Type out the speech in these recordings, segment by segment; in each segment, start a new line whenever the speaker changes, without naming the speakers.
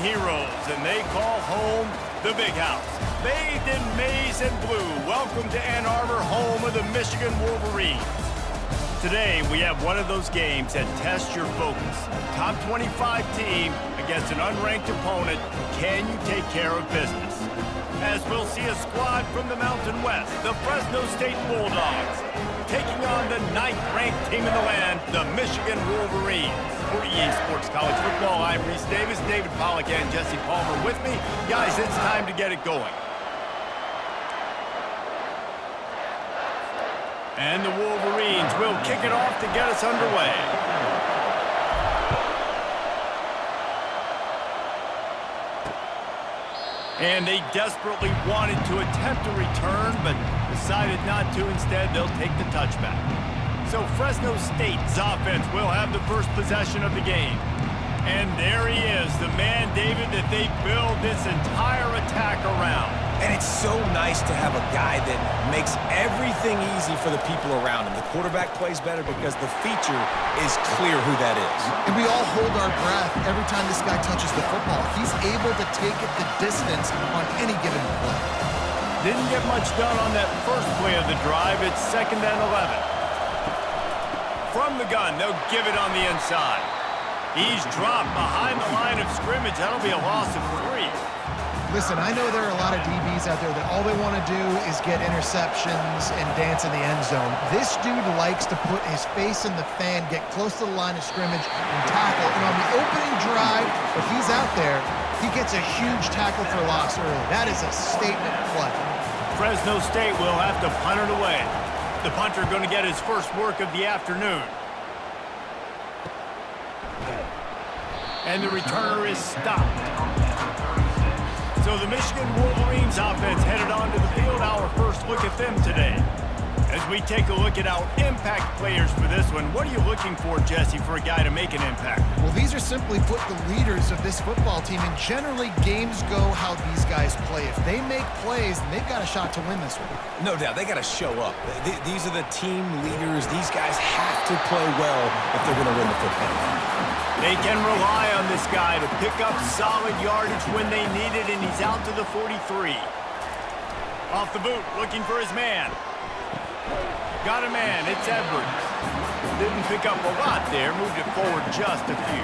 heroes, and they call home the Big House. Bathed in maize and blue, welcome to Ann Arbor, home of the Michigan Wolverines. Today, we have one of those games that tests your focus. Top 25 team against an unranked opponent. Can you take care of business? As we'll see a squad from the Mountain West, the Fresno State Bulldogs, taking on the 9th-ranked team in the land, the Michigan Wolverines. For EA Sports College Football, I'm Reese Davis, David Pollack, and Jesse Palmer with me. Guys, it's time to get it going. And the Wolverines will kick it off to get us underway. And they desperately wanted to attempt a return, but decided not to. Instead, they'll take the touchback. So Fresno State's offense will have the first possession of the game. And there he is, the man, David, that they build this entire attack around.
And it's so nice to have a guy that makes everything easy for the people around him. The quarterback plays better because the feature is clear who that is.
And we all hold our breath every time this guy touches the football. He's able to take it the distance on any given play.
Didn't get much done on that first play of the drive. It's 2nd and 11. From the gun, they'll give it on the inside. He's dropped behind the line of scrimmage. That'll be a loss of 3.
Listen, I know there are a lot of DBs out there that all they want to do is get interceptions and dance in the end zone. This dude likes to put his face in the fan, get close to the line of scrimmage, and tackle. And on the opening drive, if he's out there, he gets a huge tackle for loss early. That is a statement play.
Fresno State will have to punt it away. The punter going to get his first work of the afternoon. And the returner is stopped. So the Michigan Wolverines offense headed onto the field. Our first look at them today. As we take a look at our impact players for this one, what are you looking for, Jesse, for a guy to make an impact?
Well, these are simply put the leaders of this football team, and generally games go how these guys play. If they make plays, then they've got a shot to win this one.
No doubt, they got to show up. These are the team leaders. These guys have to play well if they're going to win the football game.
They can rely on this guy to pick up solid yardage when they need it, and he's out to the 43. Off the boot, looking for his man. Got a man, it's Edwards. Didn't pick up a lot there, moved it forward just a few.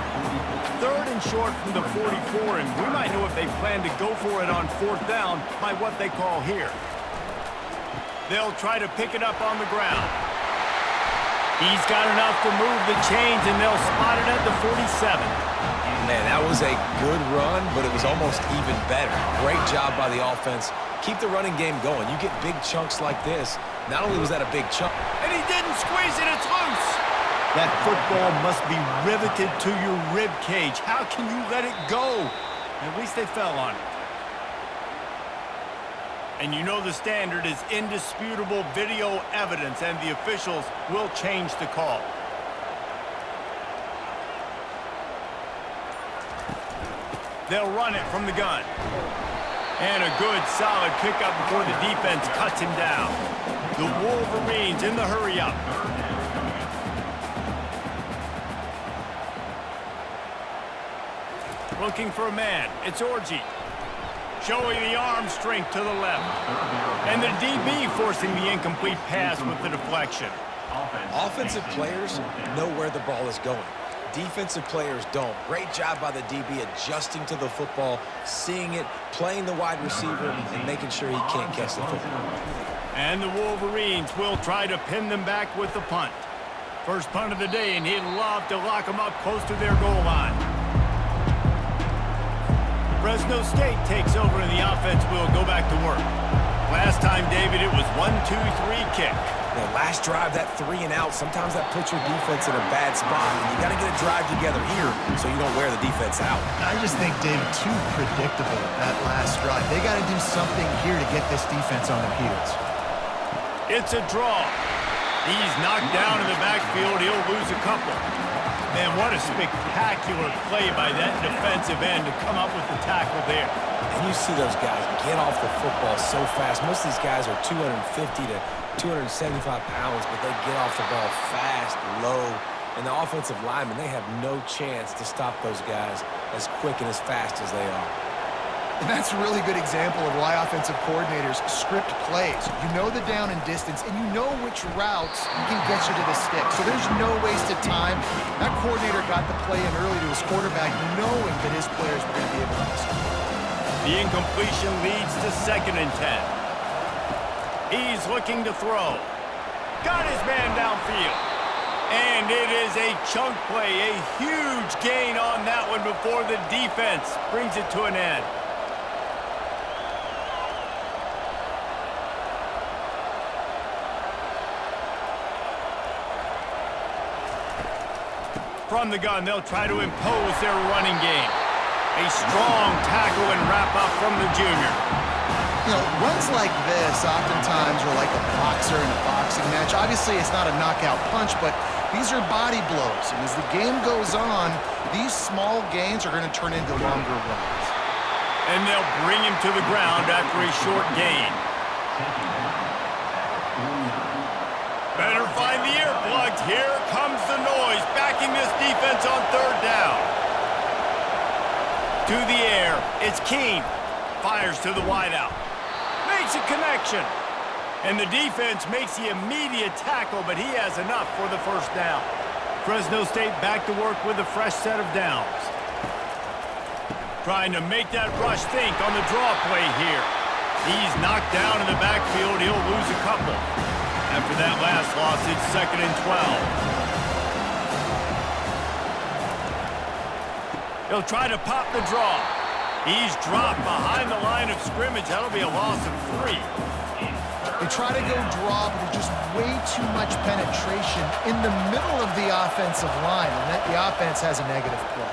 3rd and short from the 44, and we might know if they plan to go for it on 4th down by what they call here. They'll try to pick it up on the ground. He's got enough to move the chains, and they'll spot it at the 47.
Man, that was a good run, but it was almost even better. Great job by the offense. Keep the running game going. You get big chunks like this. Not only was that a big chunk,
and he didn't squeeze it, it's loose. That football must be riveted to your rib cage. How can you let it go? At least they fell on it. And you know the standard is indisputable video evidence, and the officials will change the call. They'll run it from the gun. And a good, solid pickup before the defense cuts him down. The Wolverines in the hurry-up. Looking for a man. It's Orji. Showing the arm strength to the left. And the DB forcing the incomplete pass with the deflection.
Offensive players know where the ball is going. Defensive players don't. Great job by the DB adjusting to the football, seeing it, playing the wide receiver, and making sure he can't catch the football.
And the Wolverines will try to pin them back with the punt. First punt of the day, and he'd love to lock them up close to their goal line. Fresno State takes over, and the offense will go back to work. Last time, David, it was 1-2-3 kick.
Now, last drive, that 3 and out, sometimes that puts your defense in a bad spot. And you got to get a drive together here so you don't wear the defense out.
I just think, David, too predictable that last drive. They got to do something here to get this defense on their heels.
It's a draw. He's knocked down in the backfield. He'll lose a couple. Man, what a spectacular play by that defensive end to come up with the tackle there.
And you see those guys get off the football so fast. Most of these guys are 250 to 275 pounds, but they get off the ball fast, low. And the offensive linemen, they have no chance to stop those guys as quick and as fast as they are.
And that's a really good example of why offensive coordinators script plays. You know the down and distance, and you know which routes can get you to the stick. So there's no wasted time. That coordinator got the play in early to his quarterback, knowing that his players were going to be able to miss it.
The incompletion leads to 2nd and 10. He's looking to throw. Got his man downfield. And it is a chunk play, a huge gain on that one before the defense brings it to an end. From the gun, they'll try to impose their running game. A strong tackle and wrap-up from the junior.
You know, runs like this oftentimes are like a boxer in a boxing match. Obviously, it's not a knockout punch, but these are body blows. And as the game goes on, these small gains are going to turn into longer runs.
And they'll bring him to the ground after a short gain. Better find the earplugs. Here comes the noise, backing this defense on 3rd down. To the air, it's Keene. Fires to the wideout. Makes a connection. And the defense makes the immediate tackle, but he has enough for the 1st down. Fresno State back to work with a fresh set of downs. Trying to make that rush think on the draw play here. He's knocked down in the backfield. He'll lose a couple. After that last loss, it's 2nd and 12. He'll try to pop the draw. He's dropped behind the line of scrimmage. That'll be a loss of 3.
They try to go draw, but there's just way too much penetration in the middle of the offensive line, and that the offense has a negative play.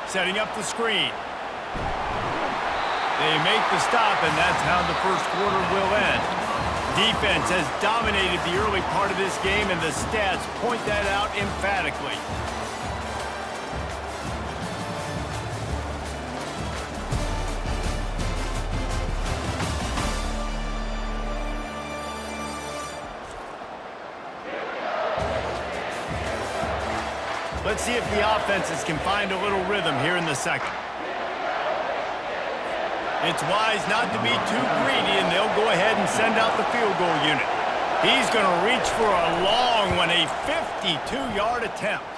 Setting up the screen. They make the stop, and that's how the 1st quarter will end. Defense has dominated the early part of this game, and the stats point that out emphatically. Let's see if the offenses can find a little rhythm here in the 2nd. It's wise not to be too greedy, and they'll go ahead and send out the field goal unit. He's going to reach for a long one, a 52-yard attempt.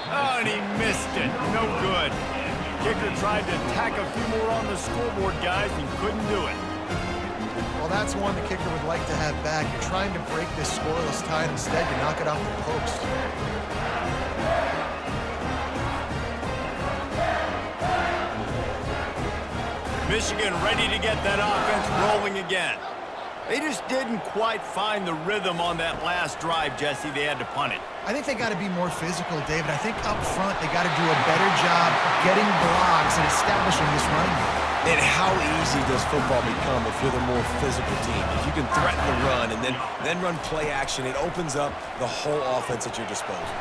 Oh, and he missed it. No good. Kicker tried to tack a few more on the scoreboard, guys, and couldn't do it.
Well, that's one the kicker would like to have back. You're trying to break this scoreless tie, and instead you knock it off the post.
Michigan ready to get that offense rolling again. They just didn't quite find the rhythm on that last drive, Jesse. They had to punt it.
I think they got to be more physical, David. I think up front they got to do a better job getting blocks and establishing this running game.
And how easy does football become if you're the more physical team? If you can threaten the run and then run play action, it opens up the whole offense at your disposal.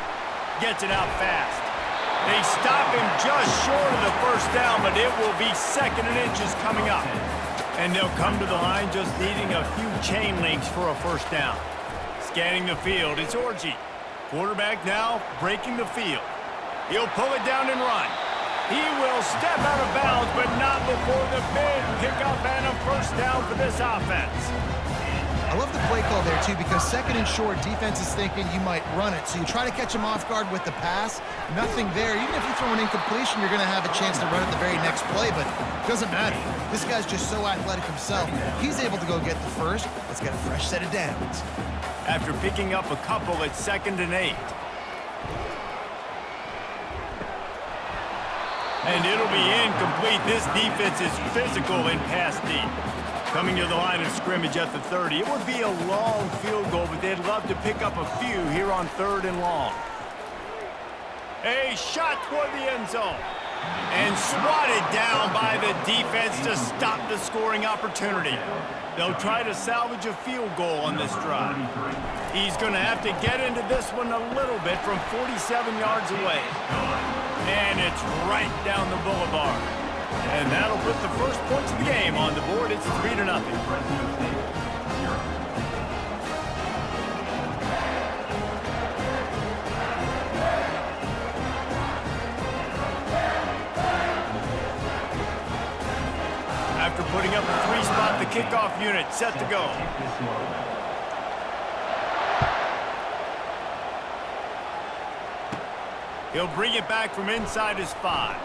Gets it out fast. They stop him just short of the 1st down, but it will be 2nd and inches coming up. And they'll come to the line just needing a few chain links for a 1st down. Scanning the field, it's Orji. Quarterback now breaking the field. He'll pull it down and run. He will step out of bounds, but not before the big pickup and a 1st down for this offense.
I love the play call there, too, because 2nd and short, defense is thinking you might run it. So you try to catch him off guard with the pass. Nothing there. Even if you throw an incompletion, you're going to have a chance to run it the very next play, but it doesn't matter. This guy's just so athletic himself. He's able to go get the 1st. Let's get a fresh set of downs.
After picking up a couple, it's 2nd and 8. And it'll be incomplete. This defense is physical in pass deep. Coming to the line of scrimmage at the 30. It would be a long field goal, but they'd love to pick up a few here on 3rd and long. A shot toward the end zone. And swatted down by the defense to stop the scoring opportunity. They'll try to salvage a field goal on this drive. He's going to have to get into this one a little bit from 47 yards away. And it's right down the boulevard. And that'll put the 1st points of the game on the board. It's 3-0. lining up the three-spot, the kickoff unit set to go. He'll bring it back from inside his 5.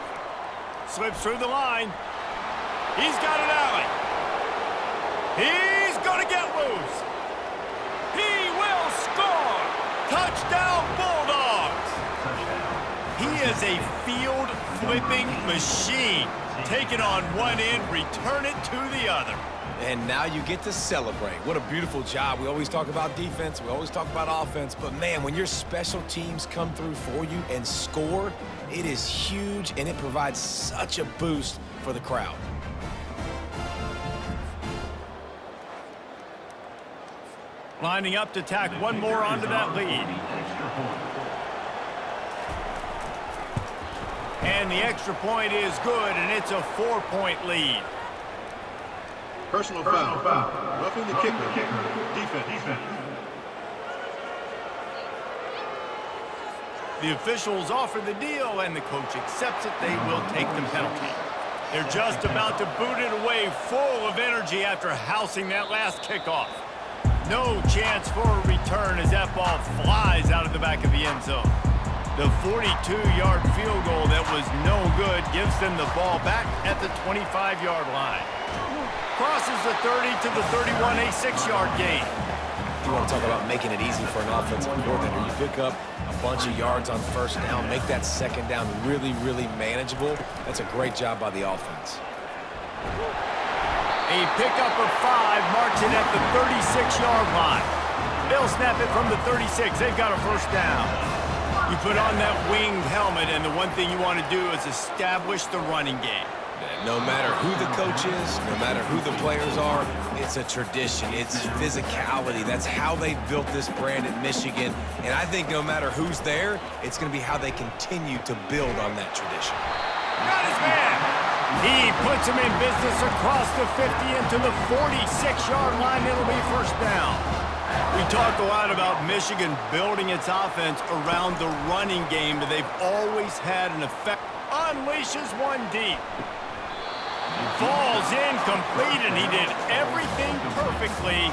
Slips through the line. He's got an alley. He's going to get loose. He will score. Touchdown, Bulldogs. He is a field-flipping machine. Take it on one end, return it to the other.
And now you get to celebrate. What a beautiful job. We always talk about defense. We always talk about offense. But, man, when your special teams come through for you and score, it is huge, and it provides such a boost for the crowd.
Lining up to tack one more onto that lead. And the extra point is good, and it's a 4-point lead.
Personal foul. Roughing the kicker. Defense.
The officials offer the deal, and the coach accepts it. They will take the penalty. They're just about to boot it away, full of energy after housing that last kickoff. No chance for a return as that ball flies out of the back of the end zone. The 42-yard field goal that was no good gives them the ball back at the 25-yard line. Crosses the 30 to the 31, a 6-yard gain.
You want to talk about making it easy for an offensive coordinator. You pick up a bunch of yards on first down, make that second down really, really manageable. That's a great job by the offense.
A pickup of 5 marks it at the 36-yard line. They'll snap it from the 36. They've got a first down. You put on that winged helmet, and the one thing you want to do is establish the running game.
No matter who the coach is, no matter who the players are, it's a tradition. It's physicality. That's how they built this brand at Michigan. And I think no matter who's there, it's going to be how they continue to build on that tradition.
Got his man. He puts him in business across the 50 into the 46-yard line. It'll be first down. We talk a lot about Michigan building its offense around the running game, but they've always had an effect. Unleashes one deep. Falls incomplete, and he did everything perfectly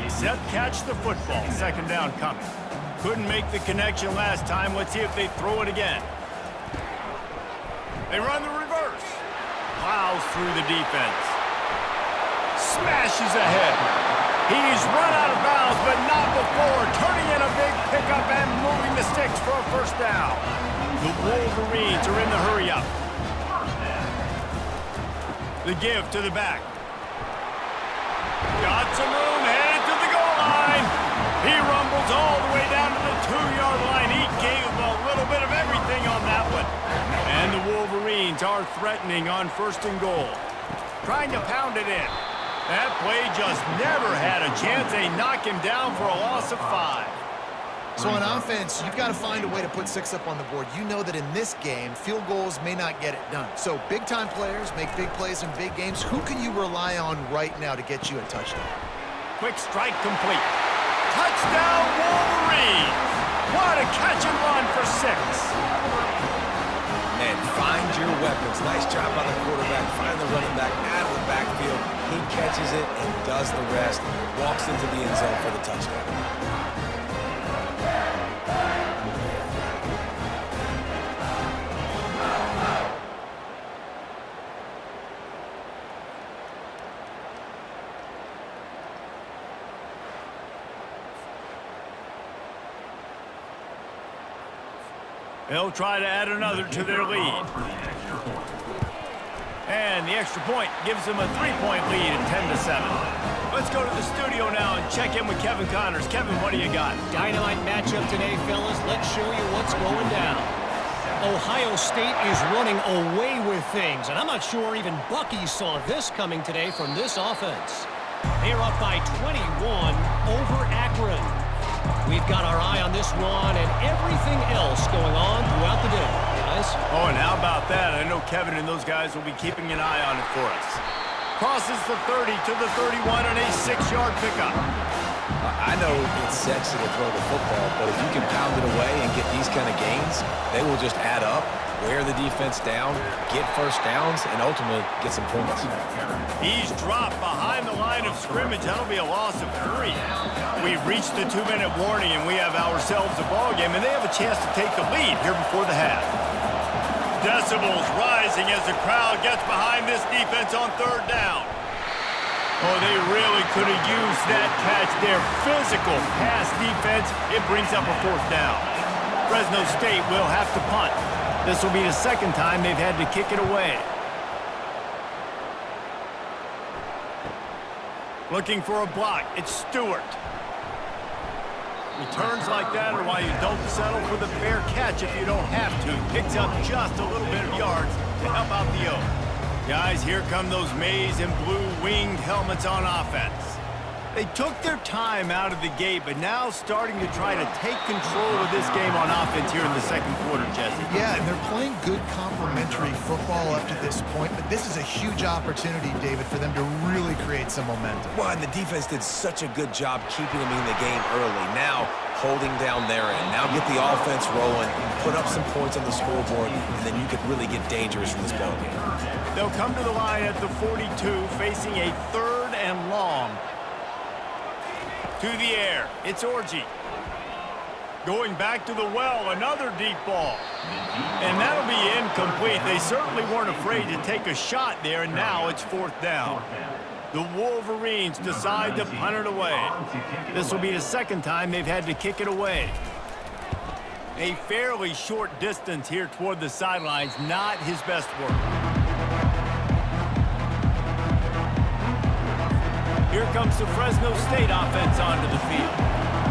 except catch the football. Second down coming. Couldn't make the connection last time. Let's see if they throw it again. They run the reverse. Plows through the defense. Smashes ahead. He's run out of bounds, but not before. Turning in a big pickup and moving the sticks for a first down. The Wolverines are in the hurry-up. The give to the back. Got some room, headed to the goal line. He rumbles all the way down to the 2-yard line. He gave a little bit of everything on that one. And the Wolverines are threatening on first and goal. Trying to pound it in. That play just never had a chance. They knock him down for a loss of 5.
So on offense, you've got to find a way to put 6 up on the board. You know that in this game, field goals may not get it done. So big-time players make big plays in big games. Who can you rely on right now to get you a touchdown?
Quick strike complete. Touchdown, Wolverines! What a catch and run for 6.
And find your weapons. Nice job by the quarterback. Find the running back out of the backfield. He catches it and does the rest. Walks into the end zone for the touchdown.
They'll try to add another to their lead. And the extra point gives them a 3-point lead at 10-7. Let's go to the studio now and check in with Kevin Connors. Kevin, what do you got?
Dynamite matchup today, fellas. Let's show you what's going down. Ohio State is running away with things, and I'm not sure even Bucky saw this coming today from this offense. They're up by 21 over Akron. We've got our eye on this one and everything else going on throughout the day, guys.
Oh, and how about that? I know Kevin and those guys will be keeping an eye on it for us. Crosses the 30 to the 31 and a 6-yard pickup.
I know it's sexy to throw the football, but if you can pound it away and get these kind of gains, they will just add up. wear the defense down, get first downs, and ultimately get some points.
He's dropped behind the line of scrimmage. That'll be a loss of 3. We've reached the 2-minute warning, and we have ourselves a ball game, and they have a chance to take the lead here before the half. Decibels rising as the crowd gets behind this defense on 3rd down. Oh, they really could have used that catch there. Physical pass defense. It brings up a 4th down. Fresno State will have to punt. This will be the 2nd time they've had to kick it away. Looking for a block. It's Stewart. Returns like that are why you don't settle for the fair catch if you don't have to. Picks up just a little bit of yards to help out the O. Guys, here come those maize and blue winged helmets on offense. They took their time out of the gate, but now starting to try to take control of this game on offense here in the 2nd quarter, Jesse.
Yeah, and they're playing good complementary football up to this point, but this is a huge opportunity, David, for them to really create some momentum.
Well, and the defense did such a good job keeping them in the game early. Now, holding down their end. Now get the offense rolling, put up some points on the scoreboard, and then you could really get dangerous from this ball game.
They'll come to the line at the 42, facing a 3rd and long. To the air, it's Orji. Going back to the well, another deep ball. And that'll be incomplete. They certainly weren't afraid to take a shot there, and now it's 4th down. The Wolverines decide to punt it away. This will be the 2nd time they've had to kick it away. A fairly short distance here toward the sidelines, not his best work. Here comes the Fresno State offense onto the field.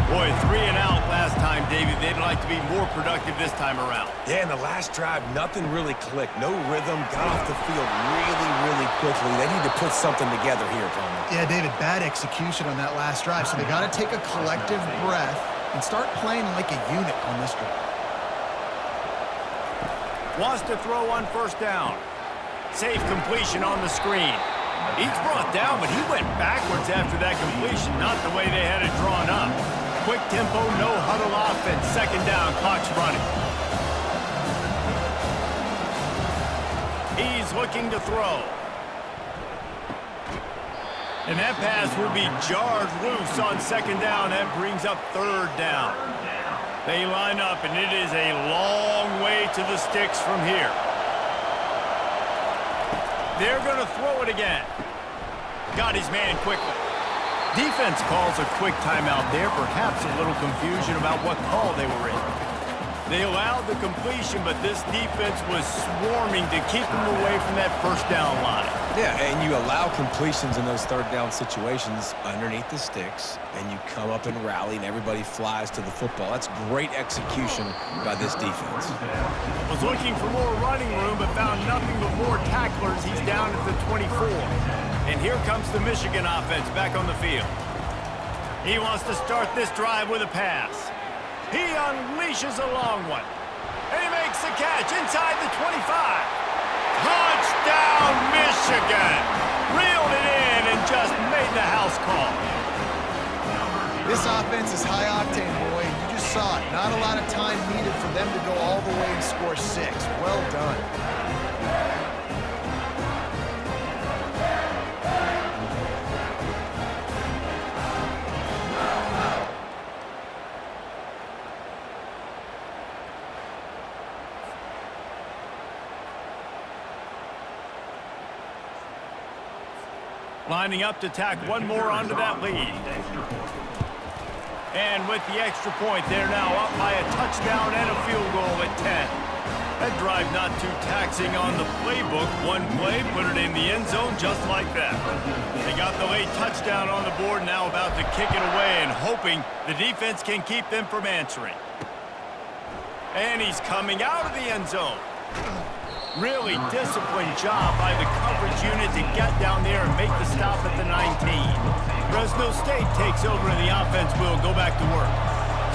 Boy, 3 and out last time, David. They'd like to be more productive this time around.
Yeah, in the last drive, nothing really clicked. No rhythm, got off the field really quickly. They need to put something together here, Tony.
Yeah, David, bad execution on that last drive, so they got to take a collective breath and start playing like a unit on this drive.
Wants to throw on 1st down. Safe completion on the screen. He's brought down, but he went backwards after that completion, not the way they had it drawn up. Quick tempo, no huddle offense. 2nd down, clock's running. He's looking to throw. And that pass will be jarred loose on 2nd down. That brings up 3rd down. They line up, and it is a long way to the sticks from here. They're going to throw it again. Got his man quickly. Defense calls a quick timeout there. Perhaps a little confusion about what call they were in. They allowed the completion, but this defense was swarming to keep them away from that 1st down line.
Yeah, and you allow completions in those 3rd down situations underneath the sticks, and you come up and rally, and everybody flies to the football. That's great execution by this defense.
Was looking for more running room, but found nothing but more tacklers. He's down at the 24. And here comes the Michigan offense back on the field. He wants to start this drive with a pass. He unleashes a long one. And he makes the catch inside the 25. Touchdown, Michigan! Reeled it in and just made the house call.
This offense is high octane, boy. You just saw it. Not a lot of time needed for them to go all the way and score 6. Well done.
Lining up to tack one more onto that lead. And with the extra point, they're now up by a touchdown and a field goal at 10. That drive not too taxing on the playbook. One play, put it in the end zone just like that. They got the late touchdown on the board, now about to kick it away and hoping the defense can keep them from answering. And he's coming out of the end zone. Really disciplined job by the coverage unit to get down there and make the stop at the 19. Fresno State takes over and the offense will go back to work.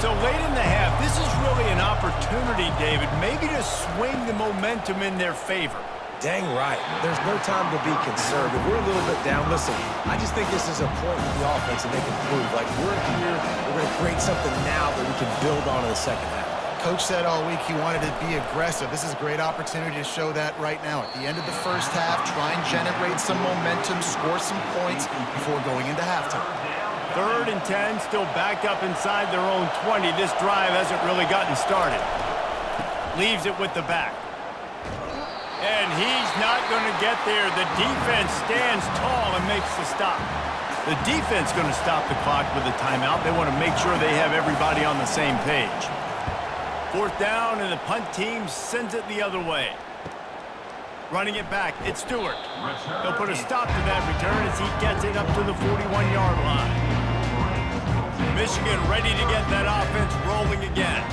So late in the half, this is really an opportunity, David, maybe to swing the momentum in their favor.
Dang right. There's no time to be conservative. We're a little bit down. Listen, I just think this is a point with the offense that they can prove. Like, we're here, we're going to create something now that we can build on in the 2nd half.
Coach said all week he wanted to be aggressive. This is a great opportunity to show that right now. At the end of the first half, try and generate some momentum, score some points before going into halftime.
3rd and 10, still backed up inside their own 20. This drive hasn't really gotten started. Leaves it with the back. And he's not going to get there. The defense stands tall and makes the stop. The defense going to stop the clock with a timeout. They want to make sure they have everybody on the same page. 4th down, and the punt team sends it the other way. Running it back, it's Stewart. He'll put a stop to that return as he gets it up to the 41-yard line. Michigan ready to get that offense rolling again.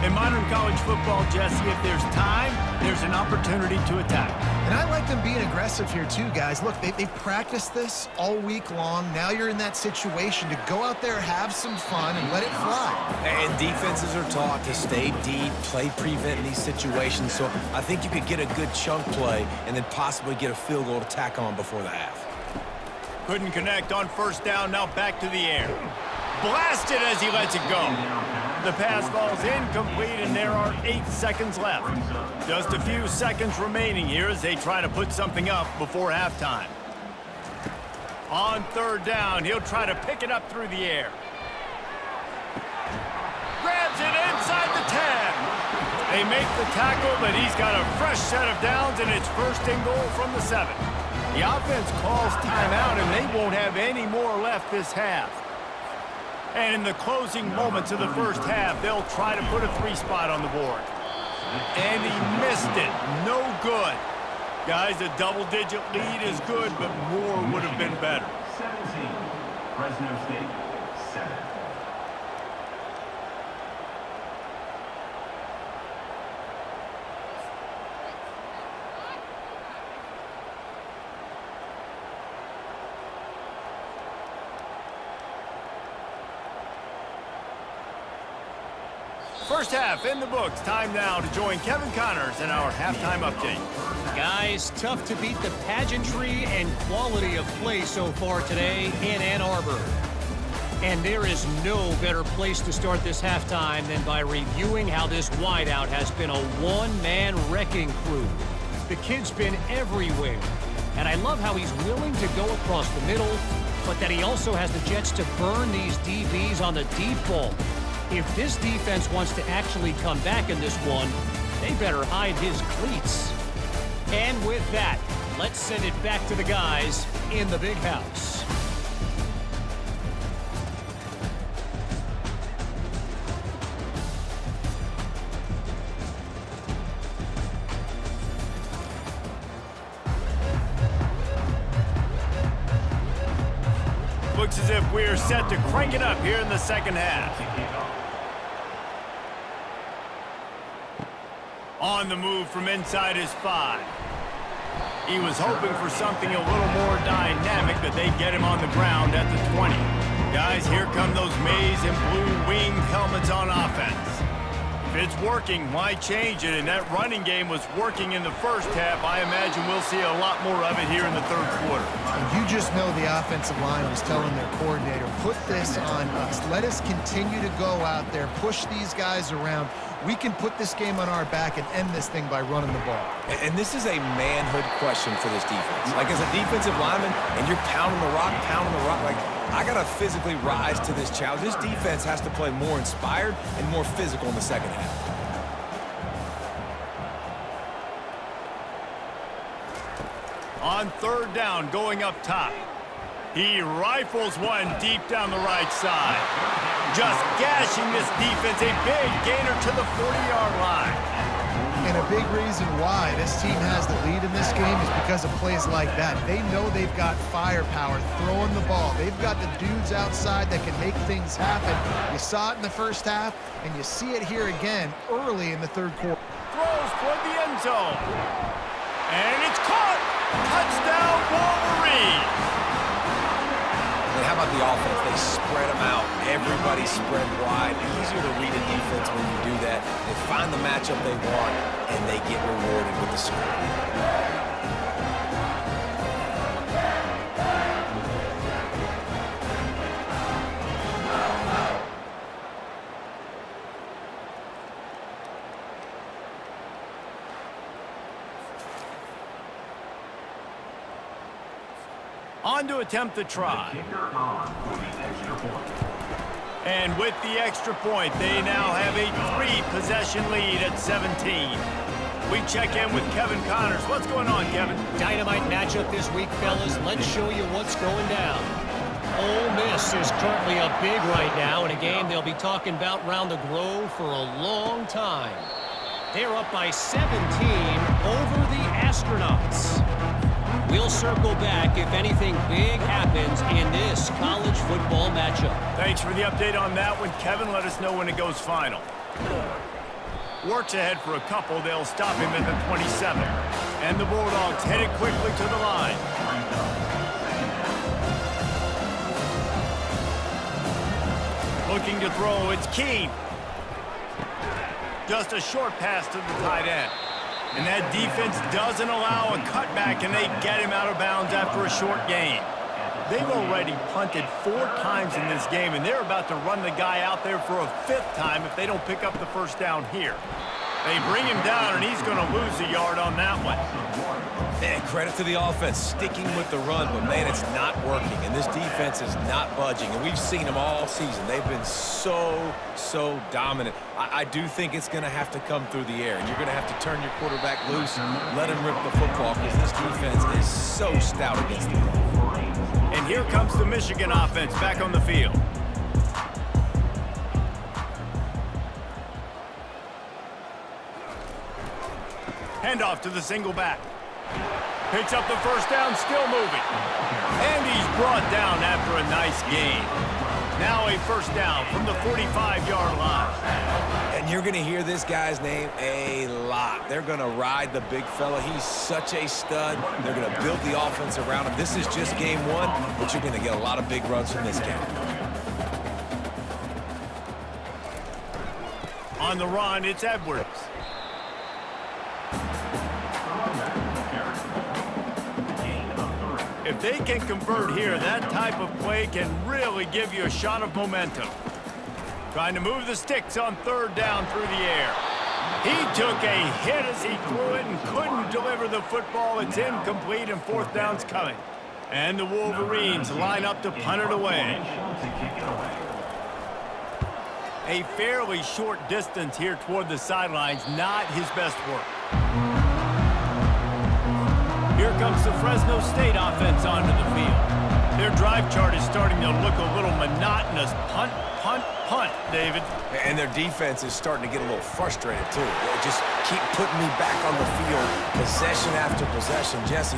In modern college football, Jesse, if there's time, there's an opportunity to attack.
And I like them being aggressive here too, guys. Look, they practiced this all week long. Now you're in that situation to go out there, have some fun, and let it fly.
And defenses are taught to stay deep, play prevent in these situations. So I think you could get a good chunk play and then possibly get a field goal to tack on before the half.
Couldn't connect on 1st down, now back to the air. Blasted as he lets it go. The pass falls incomplete, and there are 8 seconds left. Just a few seconds remaining here as they try to put something up before halftime. On 3rd down, he'll try to pick it up through the air. Grabs it inside the 10. They make the tackle, but he's got a fresh set of downs, and it's 1st and goal from the 7. The offense calls timeout, and they won't have any more left this half. And in the closing moments of the first half, they'll try to put a 3-spot on the board. And he missed it. No good. Guys, a double-digit lead is good, but more would have been better.
17, Fresno State, 7.
First half in the books. Time now to join Kevin Connors in our halftime update.
Guys, tough to beat the pageantry and quality of play so far today in Ann Arbor. And there is no better place to start this halftime than by reviewing how this wideout has been a one-man wrecking crew. The kid's been everywhere. And I love how he's willing to go across the middle, but that he also has the jets to burn these DBs on the deep ball. If this defense wants to actually come back in this one, they better hide his cleats. And with that, let's send it back to the guys in the big house.
Looks as if we're set to crank it up here in the second half. On the move from inside his 5. He was hoping for something a little more dynamic, but they get him on the ground at the 20. Guys, here come those maize and blue winged helmets on offense. If it's working, why change it? And that running game was working in the first half. I imagine we'll see a lot more of it here in the 3rd quarter.
And you just know the offensive line was telling their coordinator, put this on us. Let us continue to go out there, push these guys around. We can put this game on our back and end this thing by running the ball.
And this is a manhood question for this defense. Like, as a defensive lineman, and you're pounding the rock, like, I got to physically rise to this challenge. This defense has to play more inspired and more physical in the second half.
On 3rd down, going up top. He rifles one deep down the right side. Just gashing this defense, a big gainer to the 40-yard line.
And a big reason why this team has the lead in this game is because of plays like that. They know they've got firepower throwing the ball. They've got the dudes outside that can make things happen. You saw it in the first half, and you see it here again early in the 3rd quarter.
Throws toward the end zone. And it's caught. Touchdown, Wolverines.
And how about the offense? They spread them out. Everybody spread wide. Easier to read a defense when you do that. They find the matchup they want, and they get rewarded with the score.
On to attempt the try.
Kicker on for the extra point.
And with the extra point, they now have a 3-possession lead at 17. We check in with Kevin Connors. What's going on, Kevin?
Dynamite matchup this week, fellas. Let's show you what's going down. Ole Miss is currently up big right now in a game they'll be talking about round the Grove for a long time. They're up by 17 over the Astronauts. We'll circle back if anything big happens in this college football matchup.
Thanks for the update on that one, Kevin. Let us know when it goes final. Works ahead for a couple. They'll stop him at the 27. And the Bulldogs headed quickly to the line. Looking to throw, it's Keene. Just a short pass to the tight end. And that defense doesn't allow a cutback, and they get him out of bounds after a short gain. They've already punted 4 times in this game, and they're about to run the guy out there for a 5th time if they don't pick up the first down here. They bring him down, and he's going to lose a yard on that one.
Man, credit to the offense, sticking with the run, but man, it's not working, and this defense is not budging, and we've seen them all season. They've been so dominant. I do think it's going to have to come through the air, and you're going to have to turn your quarterback loose, let him rip the football, because this defense is so stout against the run.
And here comes the Michigan offense back on the field. Handoff to the single back. Picks up the first down, still moving. And he's brought down after a nice gain. Now a first down from the 45-yard line.
And you're going to hear this guy's name a lot. They're going to ride the big fella. He's such a stud. They're going to build the offense around him. This is just game 1, but you're going to get a lot of big runs from this guy.
On the run, it's Edwards. If they can convert here, that type of play can really give you a shot of momentum. Trying to move the sticks on 3rd down through the air. He took a hit as he threw it and couldn't deliver the football. It's incomplete and 4th down's coming. And the Wolverines line up to punt it away. A fairly short distance here toward the sidelines, not his best work. Here comes the Fresno State offense onto the field. Their drive chart is starting to look a little monotonous. Punt, punt, punt, David.
And their defense is starting to get a little frustrated, too. They just keep putting me back on the field, possession after possession. Jesse,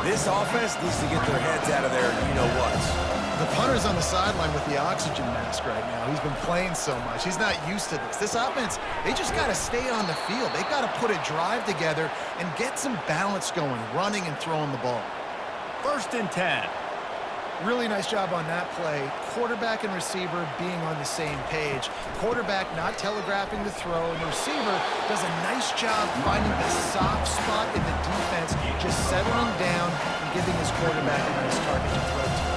this offense needs to get their heads out of there, you-know-what.
The punter's on the sideline with the oxygen mask right now. He's been playing so much. He's not used to this. This offense, they just got to stay on the field. They've got to put a drive together and get some balance going, running and throwing the ball.
1st and 10.
Really nice job on that play. Quarterback and receiver being on the same page. Quarterback not telegraphing the throw, and the receiver does a nice job finding the soft spot in the defense, just settling down and giving his quarterback a nice target to throw to.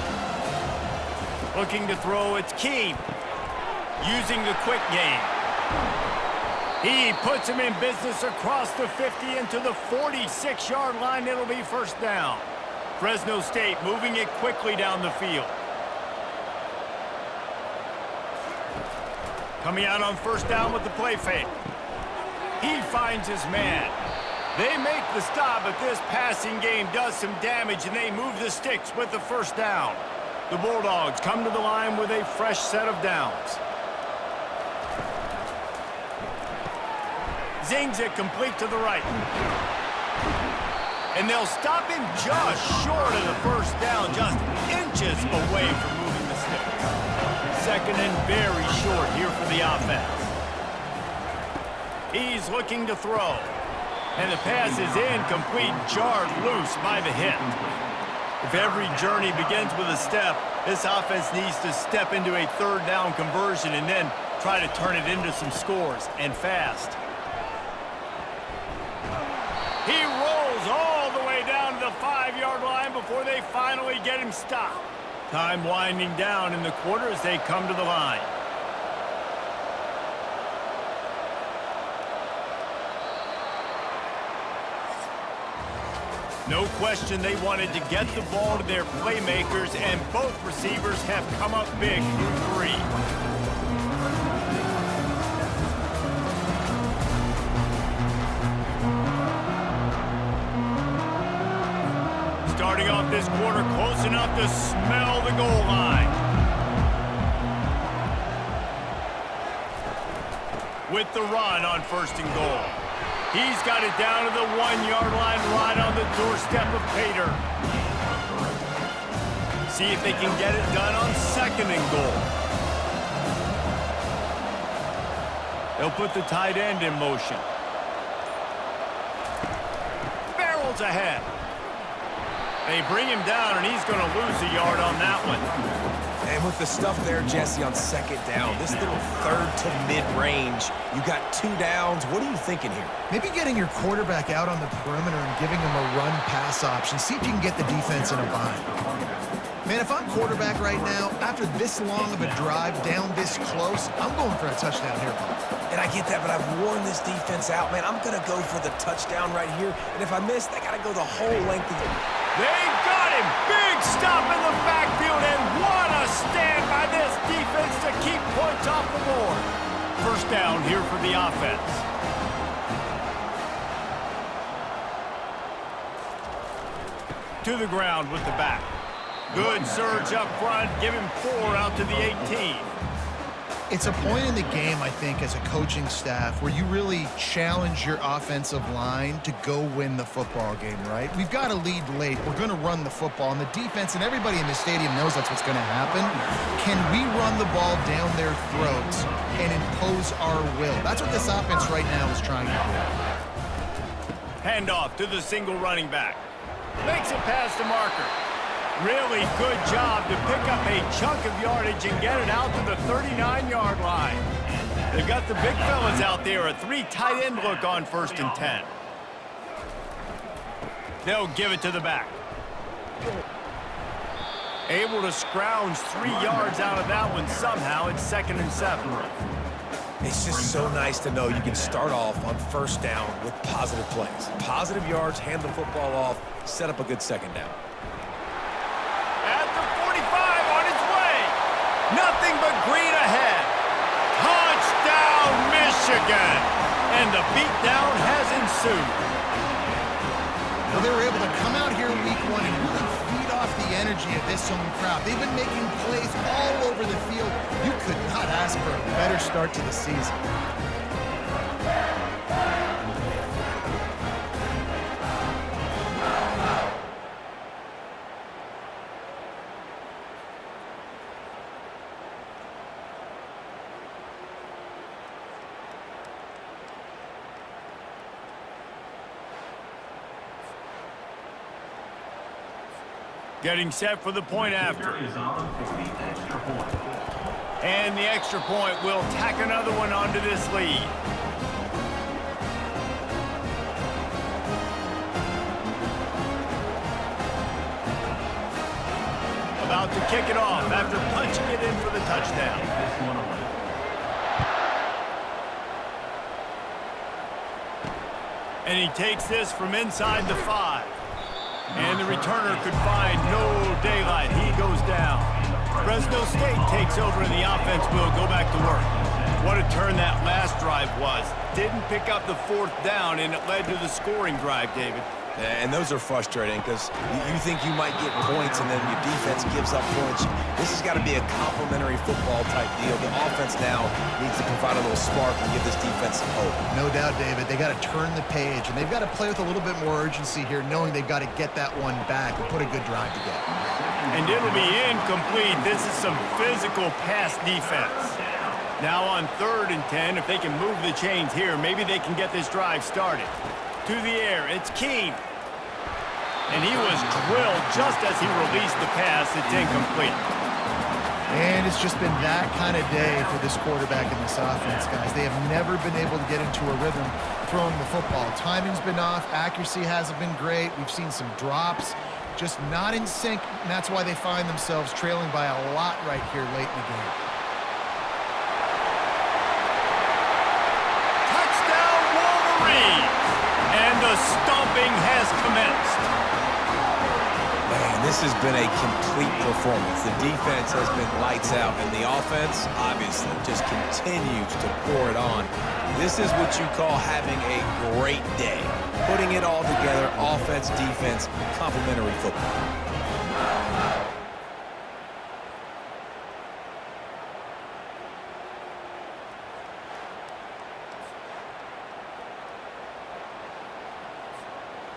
Looking to throw, it's Keene. Using the quick game. He puts him in business across the 50 into the 46-yard line. It'll be 1st down. Fresno State moving it quickly down the field. Coming out on 1st down with the play fake. He finds his man. They make the stop, but this passing game does some damage, and they move the sticks with the 1st down. The Bulldogs come to the line with a fresh set of downs. Zings it complete to the right. And they'll stop him just short of the 1st down, just inches away from moving the sticks. 2nd and very short here for the offense. He's looking to throw. And the pass is incomplete, jarred loose by the hit. If every journey begins with a step, this offense needs to step into a 3rd down conversion and then try to turn it into some scores, and fast. He rolls all the way down to the 5-yard line before they finally get him stopped. Time winding down in the quarter as they come to the line. No question they wanted to get the ball to their playmakers, and both receivers have come up big through 3. Starting off this quarter close enough to smell the goal line. With the run on 1st and goal. He's got it down to the 1-yard line right on the doorstep of Pater. See if they can get it done on 2nd and goal. They'll put the tight end in motion. Barrels ahead. They bring him down, and he's going to lose a yard on that one.
And with the stuff there, Jesse, on 2nd down, this little 3rd to mid-range, you got 2 downs. What are you thinking here?
Maybe getting your quarterback out on the perimeter and giving him a run-pass option. See if you can get the defense in a bind. Man, if I'm quarterback right now, after this long of a drive down this close, I'm going for a touchdown here, Bob.
And I get that, but I've worn this defense out, man. I'm going to go for the touchdown right here. And if I miss, I got to go the whole length of the...
They got him! Big stop in the backfield, and what a stand by this defense to keep points off the board. 1st down here for the offense. To the ground with the back. Good surge up front. Give him 4 out to the 18.
It's a point in the game, I think, as a coaching staff where you really challenge your offensive line to go win the football game, right? We've got to lead late. We're going to run the football. And the defense and everybody in the stadium knows that's what's going to happen. Can we run the ball down their throats and impose our will? That's what this offense right now is trying to do.
Handoff to the single running back. Makes it past the marker. Really good job to pick up a chunk of yardage and get it out to the 39-yard line. They've got the big fellas out there, a 3 tight end look on 1st and 10. They'll give it to the back. Able to scrounge 3 yards out of that one somehow. It's 2nd and 7.
It's just so nice to know you can start off on 1st down with positive plays. Positive yards, hand the football off, set up a good 2nd down.
Nothing but green ahead. Touchdown, Michigan. And the beatdown has ensued.
Well, they were able to come out here week 1 and really feed off the energy of this home crowd. They've been making plays all over the field. You could not ask for a better start to the season.
Getting set for the point after.
Is on for the extra point.
And the extra point will tack another one onto this lead. About to kick it off after punching it in for the touchdown.
This one away.
And he takes this from inside the 5. And the returner could find no daylight. He goes down. Fresno State takes over and the offense will go back to work. What a turn that last drive was. Didn't pick up the 4th down, and it led to the scoring drive, David.
And those are frustrating because you think you might get points and then your defense gives up points. This has got to be a complimentary football type deal. The offense now needs to provide a little spark and give this defense some hope.
No doubt, David. They got to turn the page, and they've got to play with a little bit more urgency here, knowing they've got to get that one back and put a good drive together.
And it'll be incomplete. This is some physical pass defense. Now on 3rd and 10, if they can move the chains here, maybe they can get this drive started. To the air, it's Keene. And he was drilled just as he released the pass. It's incomplete.
And it's just been that kind of day for this quarterback and this offense, guys. They have never been able to get into a rhythm throwing the football. Timing's been off. Accuracy hasn't been great. We've seen some drops. Just not in sync, and that's why they find themselves trailing by a lot right here late in the game.
Touchdown, Wolverines! And the stomping has commenced.
This has been a complete performance. The defense has been lights out, and the offense, obviously, just continues to pour it on. This is what you call having a great day. Putting it all together, offense, defense, complementary football.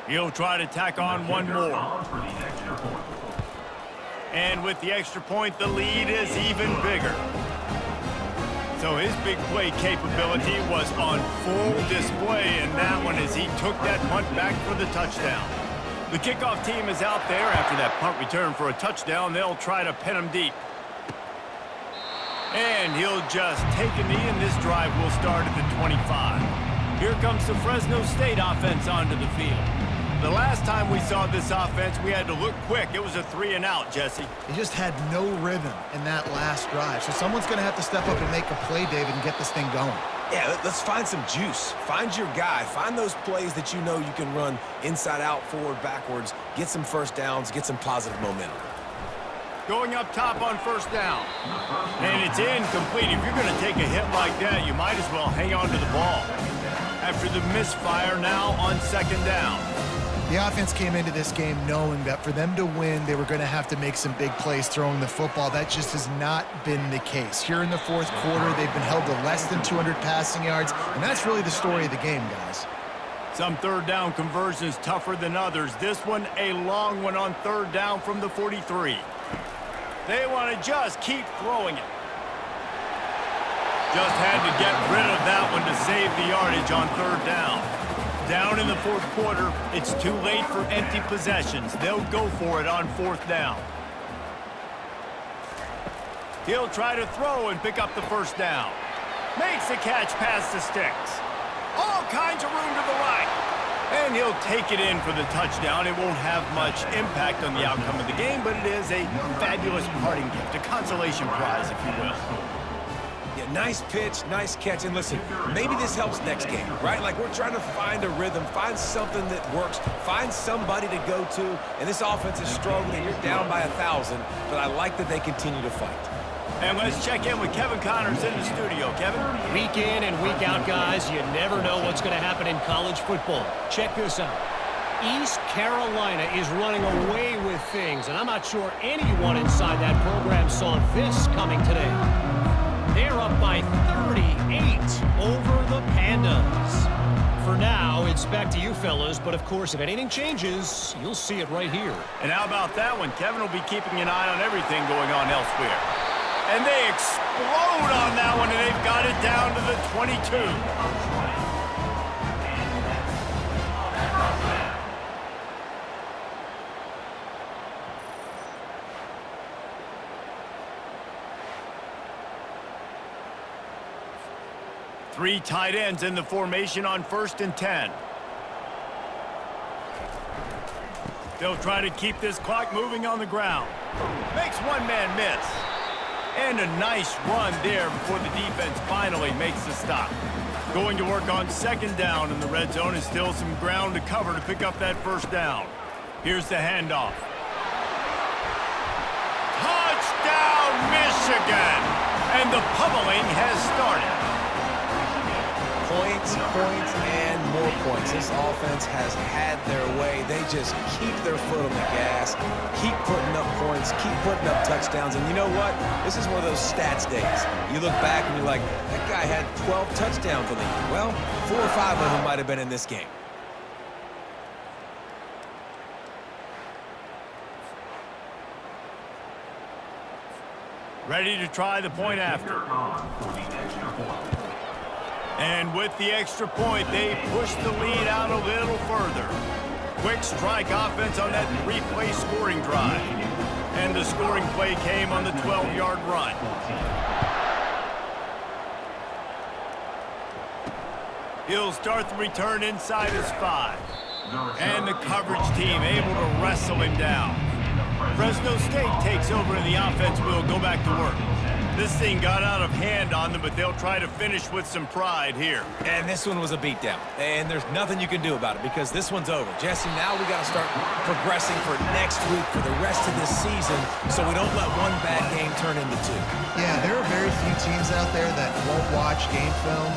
He'll try to tack on one more. And with the extra point, the lead is even bigger. So his big play capability was on full display in that one as he took that punt back for the touchdown. The kickoff team is out there after that punt return for a touchdown. They'll try to pin him deep. And he'll just take a knee, and this drive will start at the 25. Here comes the Fresno State offense onto the field. The last time we saw this offense, we had to look quick. It was a 3-and-out, Jesse.
He just had no rhythm in that last drive. So someone's going to have to step up and make a play, David, and get this thing going.
Yeah, let's find some juice. Find your guy. Find those plays that you know you can run inside out, forward, backwards. Get some first downs. Get some positive momentum.
Going up top on first down. And it's incomplete. If you're going to take a hit like that, you might as well hang on to the ball. After the misfire, now on second down.
The offense came into this game knowing that for them to win, they were going to have to make some big plays throwing the football. That just has not been the case. Here in the fourth quarter, they've been held to less than 200 passing yards, and that's really the story of the game, guys.
Some third down conversions tougher than others. This one, a long one on third down from the 43. They want to just keep throwing it. Just had to get rid of that one to save the yardage on third down. Down in the fourth quarter, it's too late for empty possessions. They'll go for it on fourth down. He'll try to throw and pick up the first down. Makes the catch past the sticks. All kinds of room to the right. And he'll take it in for the touchdown. It won't have much impact on the outcome of the game, but it is a fabulous parting gift, a consolation prize, if you will.
Yeah, nice pitch, nice catch. And listen, maybe this helps next game, right? Like we're trying to find a rhythm, find something that works, find somebody to go to. And this offense is struggling. You're down by 1,000, but I like that they continue to fight.
And let's check in with Kevin Connors in the studio. Kevin?
Week in and week out, guys, you never know what's going to happen in college football. Check this out. East Carolina is running away with things, and I'm not sure anyone inside that program saw this coming today. They're up by 38 over the Pandas. For now, it's back to you fellas, but of course, if anything changes, you'll see it right here.
And how about that one? Kevin will be keeping an eye on everything going on elsewhere. And they explode on that one, and they've got it down to the 22. Three tight ends in the formation on 1st and 10. They'll try to keep this clock moving on the ground. Makes one man miss. And a nice run there before the defense finally makes the stop. Going to work on second down in the red zone, and still some ground to cover to pick up that first down. Here's the handoff. Touchdown, Michigan! And the pummeling has started.
Points, points, and more points. This offense has had their way. They just keep their foot on the gas, keep putting up points, keep putting up touchdowns. And you know what? This is one of those stats days. You look back and you're like, that guy had 12 touchdowns on the year. Well, 4 or 5 of them might have been in this game.
Ready to try the point after. And with the extra point, they push the lead out a little further. Quick strike offense on that 3-play scoring drive. And the scoring play came on the 12-yard run. He'll start the return inside his 5. And the coverage team able to wrestle him down. Fresno State takes over and the offense will go back to work. This thing got out of hand on them, but they'll try to finish with some pride here.
And this one was a beatdown. And there's nothing you can do about it because this one's over. Jesse, now we got to start progressing for next week for the rest of this season so we don't let one bad game turn into two.
Yeah, there are very few teams out there that won't watch game film,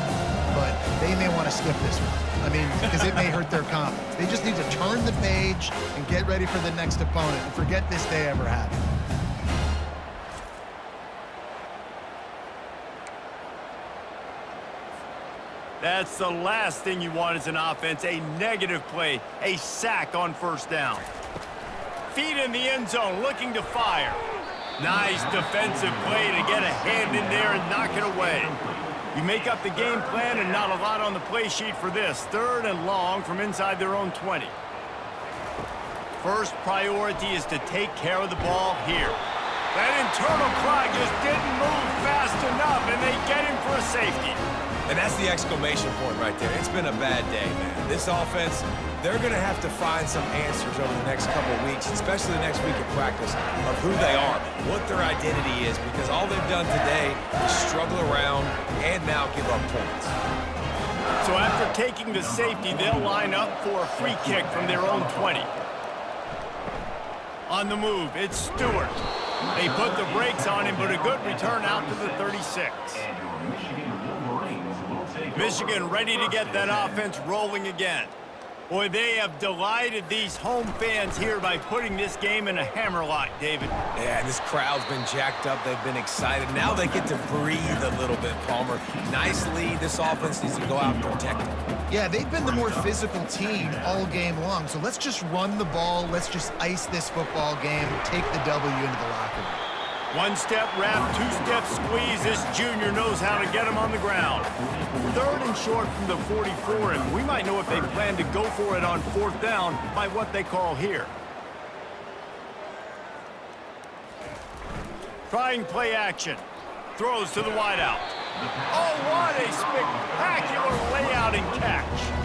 but they may want to skip this one. I mean, because it may hurt their confidence. They just need to turn the page and get ready for the next opponent and forget this day ever happened.
That's the last thing you want as an offense, a negative play, a sack on first down. Feet in the end zone, looking to fire. Nice defensive play to get a hand in there and knock it away. You make up the game plan and not a lot on the play sheet for this. 3rd and long from inside their own 20. First priority is to take care of the ball here. That internal clock just didn't move fast enough, and they get him for a safety.
And that's the exclamation point right there. It's been a bad day, man. This offense, they're going to have to find some answers over the next couple of weeks, especially the next week of practice, of who they are, what their identity is, because all they've done today is struggle around and now give up points.
So after taking the safety, they'll line up for a free kick from their own 20. On the move, it's Stewart. They put the brakes on him, but a good return out to the 36. Michigan ready to get that offense rolling again. Boy, they have delighted these home fans here by putting this game in a hammerlock, David.
Yeah, this crowd's been jacked up. They've been excited. Now they get to breathe a little bit, Palmer. Nice lead. This offense needs to go out and protect it.
Yeah, they've been the more physical team all game long. So let's just run the ball. Let's just ice this football game, take the W into the locker room.
One-step wrap, two-step squeeze. This junior knows how to get him on the ground. 3rd and short from the 44, and we might know if they plan to go for it on 4th down by what they call here. Trying play action. Throws to the wideout. Oh, what a spectacular layout and catch.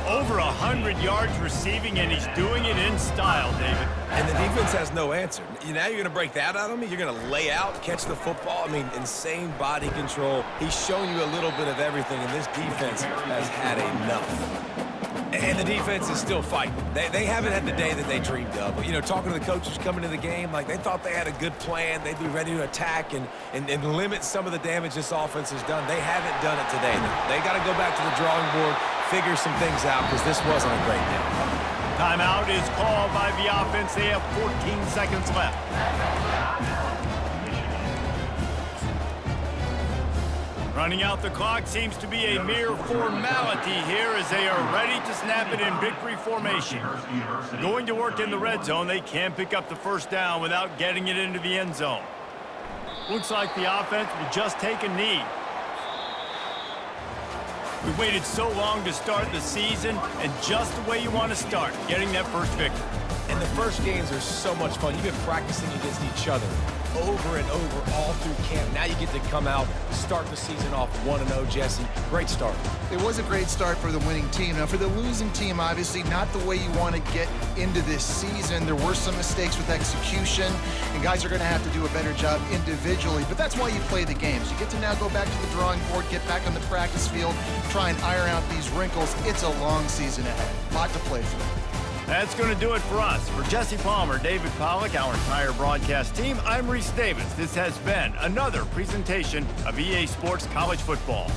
Over 100 yards receiving, and he's doing it in style, David.
And the defense has no answer. Now you're going to break that out of me? You're going to lay out, catch the football? I mean, insane body control. He's shown you a little bit of everything, and this defense has had enough. And the defense is still fighting. They haven't had the day that they dreamed of. You know, talking to the coaches coming to the game, like they thought they had a good plan. They'd be ready to attack and limit some of the damage this offense has done. They haven't done it today. They got to go back to the drawing board, figure some things out, because this wasn't a great day.
Timeout is called by the offense. They have 14 seconds left. Running out the clock seems to be a mere formality here as they are ready to snap it in victory formation. Going to work in the red zone, they can pick up the first down without getting it into the end zone. Looks like the offense will just take a knee. We waited so long to start the season, and just the way you want to start, getting that first victory.
And the first games are so much fun. You've been practicing against each other over and over all through camp. Now you get to come out, start the season off 1-0, Jesse. Great start.
It was a great start for the winning team. Now, for the losing team, obviously not the way you want to get into this season. There were some mistakes with execution, and guys are going to have to do a better job individually. But that's why you play the games. You get to now go back to the drawing board, get back on the practice field, try and iron out these wrinkles. It's a long season ahead. A lot to play for.
That's going to do it for us. For Jesse Palmer, David Pollack, our entire broadcast team, I'm Reese Davis. This has been another presentation of EA Sports College Football.